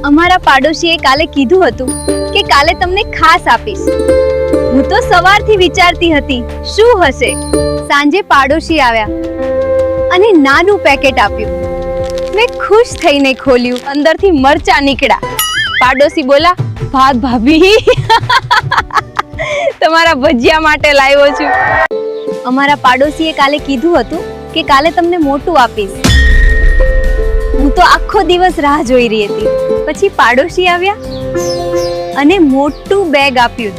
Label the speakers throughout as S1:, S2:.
S1: અમારા પાડોશીએ કાલે કીધું હતું કે કાલે તમને ખાસ આપીશ. હું તો સવારથી વિચારતી હતી શું હશે. સાંજે પાડોશી આવ્યા અને નાનું પેકેટ આપ્યું. મેં ખુશ થઈને ખોલ્યું. અંદરથી મરચા નીકળ્યા. પાડોશી બોલા, ભાત ભાભી તમારા ભજીયા માટે લાવ્યો છું. અમારા પાડોશીએ કાલે કીધું હતું કે કાલે તમને મોટું આપીશ. હું તો આખો દિવસ રાહ જોઈ રહી હતી. પછી પાડોશી આવ્યા અને મોટું બેગ આપ્યું.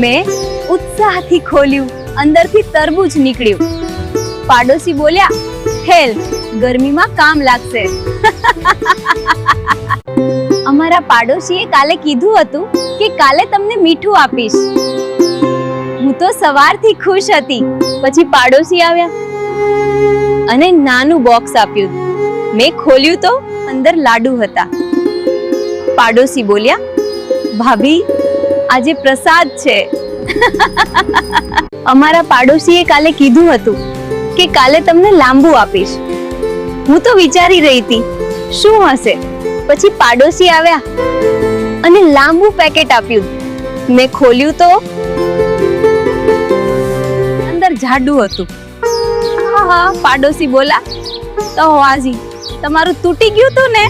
S1: મેં ઉત્સાહથી ખોલ્યું. અંદરથી તરબૂચ નીકળ્યું. પાડોશી બોલ્યા, હેલ્પ, ગરમીમાં કામ લાગશે. અમારા પાડોશીએ કાલે કીધું હતું કે કાલે તમને મીઠું આપીશ. હું તો સવારથી ખુશ હતી. પછી પાડોશી આવ્યા અને નાનું બોક્સ આપ્યું. મેં ખોલ્યું તો અંદર લાડુ હતા. પાડોશી બોલ્યા, ભાભી આજે પ્રસાદ છે. અમારા પાડોશીએ કાલે કીધું હતું કે કાલે તમને લાંબુ આપીશ. હું તો વિચારી રહી હતી શું હશે. પછી પાડોશી આવ્યા અને લાંબુ પેકેટ આપ્યું. મેં ખોલ્યું તો અંદર જાડું હતું. હા, પાડોશી બોલા, તો હાજી તમારું તૂટી ગયું હતું ને.